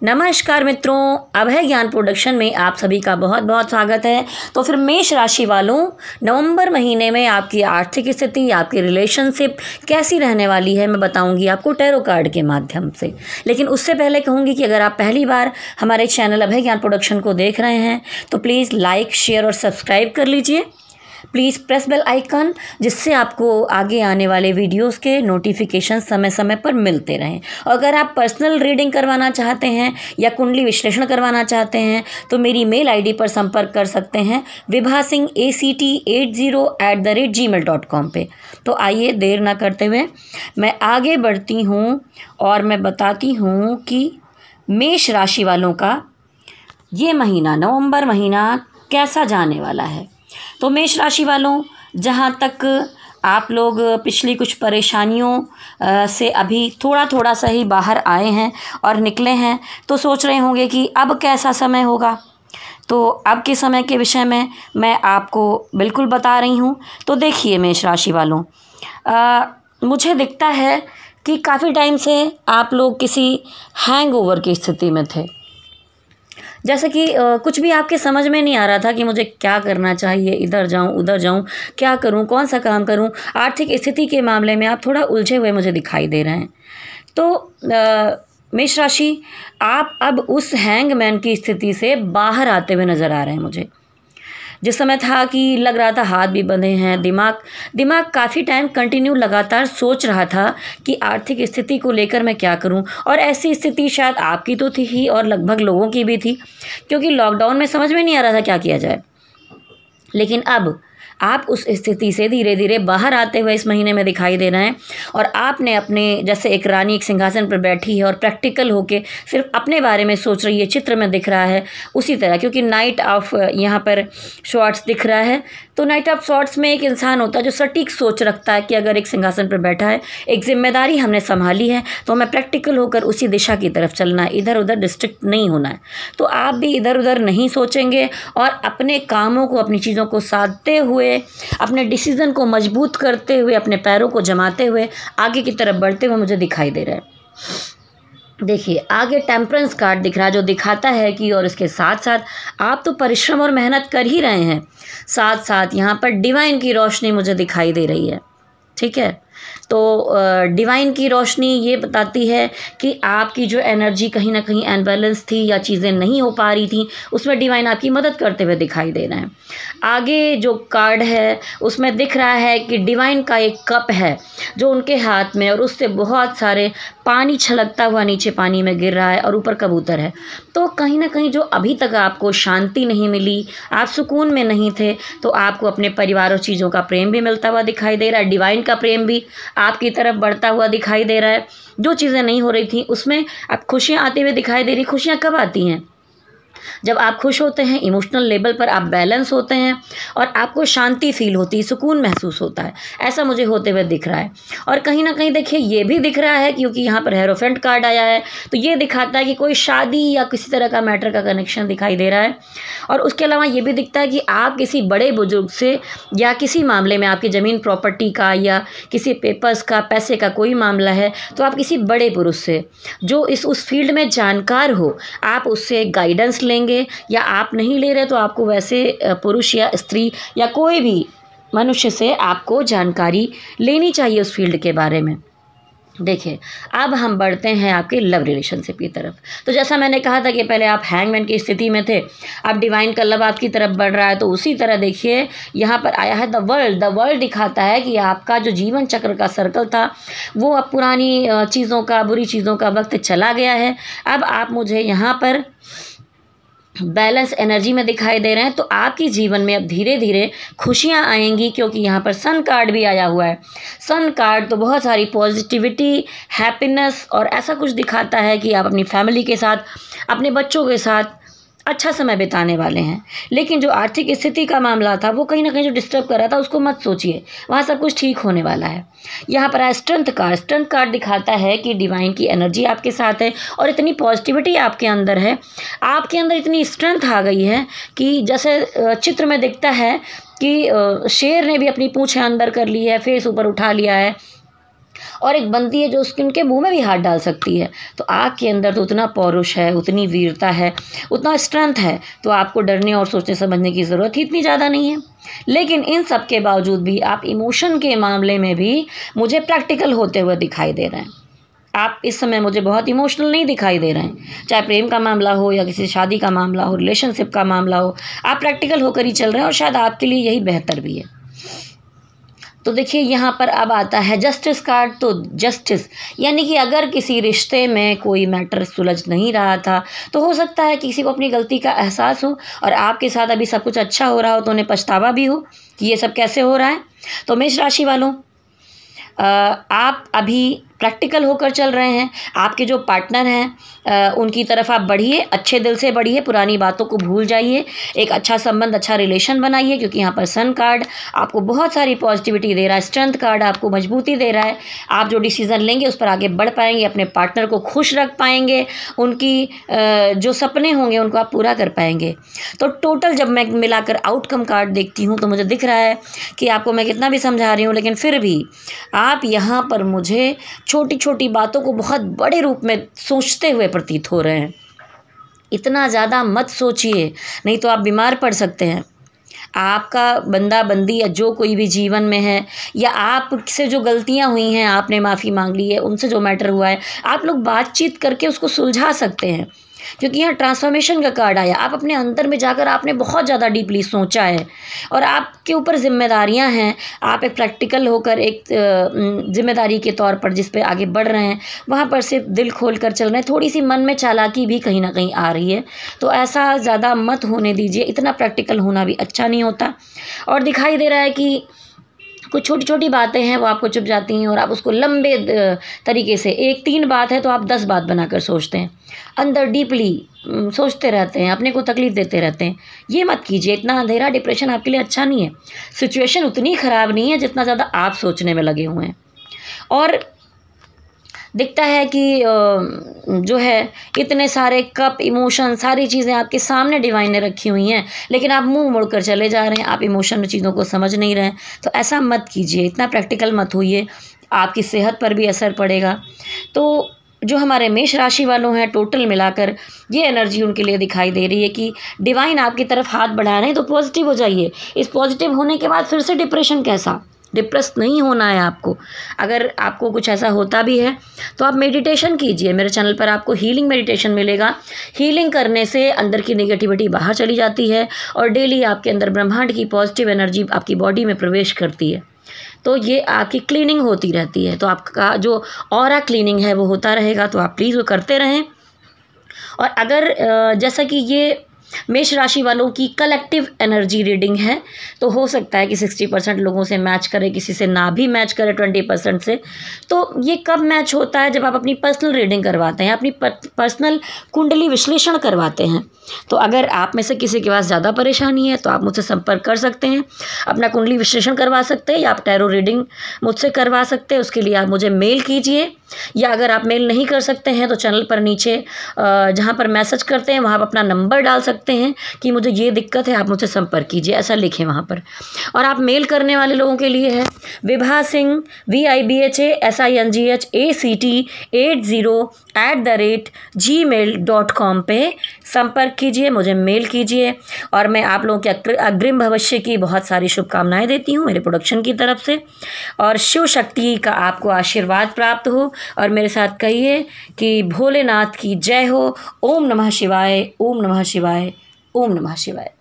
नमस्कार मित्रों, अभय ज्ञान प्रोडक्शन में आप सभी का बहुत बहुत स्वागत है। तो फिर मेष राशि वालों, नवंबर महीने में आपकी आर्थिक स्थिति, आपकी रिलेशनशिप कैसी रहने वाली है मैं बताऊंगी आपको टैरो कार्ड के माध्यम से। लेकिन उससे पहले कहूंगी कि अगर आप पहली बार हमारे चैनल अभय ज्ञान प्रोडक्शन को देख रहे हैं तो प्लीज़ लाइक, शेयर और सब्सक्राइब कर लीजिए। प्लीज़ प्रेस बेल आइकन, जिससे आपको आगे आने वाले वीडियोस के नोटिफिकेशन समय समय पर मिलते रहें। और अगर आप पर्सनल रीडिंग करवाना चाहते हैं या कुंडली विश्लेषण करवाना चाहते हैं तो मेरी मेल आईडी पर संपर्क कर सकते हैं vibhasingh8080@gmail.com पे। तो आइए देर ना करते हुए मैं आगे बढ़ती हूँ और मैं बताती हूँ कि मेष राशि वालों का ये महीना, नवंबर महीना कैसा जाने वाला है। तो मेष राशि वालों, जहाँ तक आप लोग पिछली कुछ परेशानियों से अभी थोड़ा थोड़ा सा ही बाहर आए हैं और निकले हैं, तो सोच रहे होंगे कि अब कैसा समय होगा। तो अब के समय के विषय में मैं आपको बिल्कुल बता रही हूँ। तो देखिए मेष राशि वालों, मुझे दिखता है कि काफ़ी टाइम से आप लोग किसी हैंगओवर की स्थिति में थे। जैसे कि कुछ भी आपके समझ में नहीं आ रहा था कि मुझे क्या करना चाहिए, इधर जाऊं उधर जाऊं, क्या करूं, कौन सा काम करूं। आर्थिक स्थिति के मामले में आप थोड़ा उलझे हुए मुझे दिखाई दे रहे हैं। तो मेष राशि, आप अब उस हैंगमैन की स्थिति से बाहर आते हुए नज़र आ रहे हैं मुझे। जिस समय था कि लग रहा था हाथ भी बंधे हैं, दिमाग काफ़ी टाइम कंटिन्यू लगातार सोच रहा था कि आर्थिक स्थिति को लेकर मैं क्या करूं। और ऐसी स्थिति शायद आपकी तो थी ही और लगभग लोगों की भी थी, क्योंकि लॉकडाउन में समझ में नहीं आ रहा था क्या किया जाए। लेकिन अब आप उस स्थिति से धीरे धीरे बाहर आते हुए इस महीने में दिखाई दे रहे हैं। और आपने अपने, जैसे एक रानी एक सिंहासन पर बैठी है और प्रैक्टिकल होके सिर्फ अपने बारे में सोच रही है, चित्र में दिख रहा है उसी तरह, क्योंकि नाइट ऑफ यहाँ पर शॉर्ट्स दिख रहा है। तो नाइट ऑफ शॉर्ट्स में एक इंसान होता है जो सटीक सोच रखता है कि अगर एक सिंहासन पर बैठा है, एक जिम्मेदारी हमने संभाली है, तो हमें प्रैक्टिकल होकर उसी दिशा की तरफ चलना है, इधर उधर डिस्ट्रैक्ट नहीं होना है। तो आप भी इधर उधर नहीं सोचेंगे और अपने कामों को, अपनी चीज़ों को साधते हुए, अपने डिसीजन को मजबूत करते हुए, अपने पैरों को जमाते हुए आगे की तरफ बढ़ते हुए मुझे दिखाई दे रहा है। देखिए आगे टेम्परेंस कार्ड दिख रहा है, जो दिखाता है कि और इसके साथ साथ आप तो परिश्रम और मेहनत कर ही रहे हैं, साथ साथ यहाँ पर डिवाइन की रोशनी मुझे दिखाई दे रही है। ठीक है, तो डिवाइन की रोशनी ये बताती है कि आपकी जो एनर्जी कहीं ना कहीं अनबैलेंस थी या चीज़ें नहीं हो पा रही थी, उसमें डिवाइन आपकी मदद करते हुए दिखाई दे रहे हैं। आगे जो कार्ड है उसमें दिख रहा है कि डिवाइन का एक कप है जो उनके हाथ में, और उससे बहुत सारे पानी छलकता हुआ नीचे पानी में गिर रहा है और ऊपर कबूतर है। तो कहीं ना कहीं जो अभी तक आपको शांति नहीं मिली, आप सुकून में नहीं थे, तो आपको अपने परिवार और चीज़ों का प्रेम भी मिलता हुआ दिखाई दे रहा है। डिवाइन का प्रेम भी आपकी तरफ बढ़ता हुआ दिखाई दे रहा है। जो चीज़ें नहीं हो रही थी उसमें अब खुशियाँ आती हुई दिखाई दे रही। खुशियाँ कब आती हैं? जब आप खुश होते हैं, इमोशनल लेवल पर आप बैलेंस होते हैं और आपको शांति फील होती है, सुकून महसूस होता है। ऐसा मुझे होते हुए दिख रहा है। और कहीं ना कहीं देखिए ये भी दिख रहा है, क्योंकि यहाँ पर हेरोफेंट कार्ड आया है, तो ये दिखाता है कि कोई शादी या किसी तरह का मैटर का कनेक्शन दिखाई दे रहा है। और उसके अलावा ये भी दिखता है कि आप किसी बड़े बुजुर्ग से या किसी मामले में, आपकी ज़मीन प्रॉपर्टी का या किसी पेपर्स का, पैसे का कोई मामला है, तो आप किसी बड़े पुरुष से जो उस फील्ड में जानकार हो, आप उससे गाइडेंस लेंगे। या आप नहीं ले रहे तो आपको वैसे पुरुष या स्त्री या कोई भी मनुष्य से आपको जानकारी लेनी चाहिए उस फील्ड के बारे में। देखिए अब हम बढ़ते हैं आपके लव रिलेशनशिप की तरफ। तो जैसा मैंने कहा था कि पहले आप हैंगमैन की स्थिति में थे, अब डिवाइन का लव आपकी तरफ बढ़ रहा है, तो उसी तरह देखिए यहाँ पर आया है द वर्ल्ड दिखाता है कि आपका जो जीवन चक्र का सर्कल था वो अब पुरानी चीज़ों का, बुरी चीज़ों का वक्त चला गया है। अब आप मुझे यहाँ पर बैलेंस एनर्जी में दिखाई दे रहे हैं। तो आपके जीवन में अब धीरे धीरे खुशियां आएंगी, क्योंकि यहाँ पर सन कार्ड भी आया हुआ है। सन कार्ड तो बहुत सारी पॉजिटिविटी, हैप्पीनेस और ऐसा कुछ दिखाता है कि आप अपनी फैमिली के साथ, अपने बच्चों के साथ अच्छा समय बिताने वाले हैं। लेकिन जो आर्थिक स्थिति का मामला था वो कहीं ना कहीं जो डिस्टर्ब कर रहा था, उसको मत सोचिए, वहाँ सब कुछ ठीक होने वाला है। यहाँ पर आया स्ट्रेंथ कार्ड दिखाता है कि डिवाइन की एनर्जी आपके साथ है और इतनी पॉजिटिविटी आपके अंदर है, आपके अंदर इतनी स्ट्रेंथ आ गई है कि जैसे चित्र में दिखता है कि शेर ने भी अपनी पूँछें अंदर कर ली है, फेस ऊपर उठा लिया है, और एक बनती है जो उनके मुंह में भी हाथ डाल सकती है। तो आग के अंदर तो उतना पौरुष है, उतनी वीरता है, उतना स्ट्रेंथ है, तो आपको डरने और सोचने समझने की ज़रूरत ही इतनी ज़्यादा नहीं है। लेकिन इन सब के बावजूद भी आप इमोशन के मामले में भी मुझे प्रैक्टिकल होते हुए दिखाई दे रहे हैं। आप इस समय मुझे बहुत इमोशनल नहीं दिखाई दे रहे हैं, चाहे प्रेम का मामला हो या किसी शादी का मामला हो, रिलेशनशिप का मामला हो, आप प्रैक्टिकल होकर ही चल रहे हैं और शायद आपके लिए यही बेहतर भी है। तो देखिए यहाँ पर अब आता है जस्टिस कार्ड। तो जस्टिस यानी कि अगर किसी रिश्ते में कोई मैटर सुलझ नहीं रहा था तो हो सकता है किसी को अपनी गलती का एहसास हो और आपके साथ अभी सब कुछ अच्छा हो रहा हो तो उन्हें पछतावा भी हो कि ये सब कैसे हो रहा है। तो मेष राशि वालों, आप अभी प्रैक्टिकल होकर चल रहे हैं। आपके जो पार्टनर हैं उनकी तरफ आप बढ़िए, अच्छे दिल से बढ़िए, पुरानी बातों को भूल जाइए, एक अच्छा संबंध, अच्छा रिलेशन बनाइए, क्योंकि यहाँ पर सन कार्ड आपको बहुत सारी पॉजिटिविटी दे रहा है, स्ट्रेंथ कार्ड आपको मजबूती दे रहा है। आप जो डिसीज़न लेंगे उस पर आगे बढ़ पाएंगे, अपने पार्टनर को खुश रख पाएंगे, उनकी जो सपने होंगे उनको आप पूरा कर पाएंगे। तो टोटल जब मैं मिलाकर आउटकम कार्ड देखती हूँ तो मुझे दिख रहा है कि आपको मैं कितना भी समझा रही हूँ लेकिन फिर भी आप यहाँ पर मुझे छोटी छोटी बातों को बहुत बड़े रूप में सोचते हुए प्रतीत हो रहे हैं। इतना ज़्यादा मत सोचिए, नहीं तो आप बीमार पड़ सकते हैं। आपका बंदा बंदी या जो कोई भी जीवन में है या आपसे जो गलतियां हुई हैं, आपने माफ़ी मांग ली है, उनसे जो मैटर हुआ है, आप लोग बातचीत करके उसको सुलझा सकते हैं, क्योंकि यहाँ ट्रांसफॉर्मेशन का कार्ड आया। आप अपने अंदर में जाकर आपने बहुत ज़्यादा डीपली सोचा है और आपके ऊपर जिम्मेदारियाँ हैं। आप एक प्रैक्टिकल होकर एक जिम्मेदारी के तौर पर जिस पे आगे बढ़ रहे हैं वहाँ पर सिर्फ दिल खोल कर चल रहे हैं। थोड़ी सी मन में चालाकी भी कहीं ना कहीं आ रही है, तो ऐसा ज़्यादा मत होने दीजिए। इतना प्रैक्टिकल होना भी अच्छा नहीं होता। और दिखाई दे रहा है कि कुछ छोटी छोटी बातें हैं वो आपको चुभ जाती हैं और आप उसको लंबे तरीके से, एक 3 बात है तो आप 10 बात बनाकर सोचते हैं, अंदर डीपली सोचते रहते हैं, अपने को तकलीफ देते रहते हैं। ये मत कीजिए। इतना अंधेरा डिप्रेशन आपके लिए अच्छा नहीं है। सिचुएशन उतनी ख़राब नहीं है जितना ज़्यादा आप सोचने में लगे हुए हैं। और दिखता है कि जो है इतने सारे कप, इमोशन, सारी चीज़ें आपके सामने डिवाइन ने रखी हुई हैं, लेकिन आप मुंह मोड़कर चले जा रहे हैं, आप इमोशन में चीज़ों को समझ नहीं रहे हैं। तो ऐसा मत कीजिए, इतना प्रैक्टिकल मत होइए, आपकी सेहत पर भी असर पड़ेगा। तो जो हमारे मेष राशि वालों हैं, टोटल मिलाकर ये एनर्जी उनके लिए दिखाई दे रही है कि डिवाइन आपकी तरफ हाथ बढ़ा रहे हैं, तो पॉजिटिव हो जाइए। इस पॉजिटिव होने के बाद फिर से डिप्रेशन कैसा? डिप्रेस नहीं होना है आपको। अगर आपको कुछ ऐसा होता भी है तो आप मेडिटेशन कीजिए। मेरे चैनल पर आपको हीलिंग मेडिटेशन मिलेगा। हीलिंग करने से अंदर की नेगेटिविटी बाहर चली जाती है और डेली आपके अंदर ब्रह्मांड की पॉजिटिव एनर्जी आपकी बॉडी में प्रवेश करती है, तो ये आपकी क्लीनिंग होती रहती है। तो आपका जो ऑरा क्लीनिंग है वो होता रहेगा, तो आप प्लीज़ वो करते रहें। और अगर जैसा कि ये मेष राशि वालों की कलेक्टिव एनर्जी रीडिंग है, तो हो सकता है कि 60% लोगों से मैच करे, किसी से ना भी मैच करे 20% से। तो ये कब मैच होता है? जब आप अपनी पर्सनल रीडिंग करवाते हैं, अपनी पर्सनल कुंडली विश्लेषण करवाते हैं। तो अगर आप में से किसी के पास ज़्यादा परेशानी है तो आप मुझसे संपर्क कर सकते हैं, अपना कुंडली विश्लेषण करवा सकते हैं, या आप टैरो रीडिंग मुझसे करवा सकते हैं। उसके लिए आप मुझे मेल कीजिए, या अगर आप मेल नहीं कर सकते हैं तो चैनल पर नीचे जहाँ पर मैसेज करते हैं वहाँ पर अपना नंबर डाल सकते हैं कि मुझे ये दिक्कत है, आप मुझसे संपर्क कीजिए, ऐसा लिखें वहाँ पर। और आप मेल करने वाले लोगों के लिए है विभा सिंह VIBHASINGH8080@gmail.com पे संपर्क कीजिए, मुझे मेल कीजिए। और मैं आप लोगों के अग्रिम भविष्य की बहुत सारी शुभकामनाएं देती हूँ मेरे प्रोडक्शन की तरफ से, और शिव शक्ति का आपको आशीर्वाद प्राप्त हो। और मेरे साथ कहिए कि भोलेनाथ की जय हो। ओम नमः शिवाय, ओम नमः शिवाय, ओम नमः शिवाय।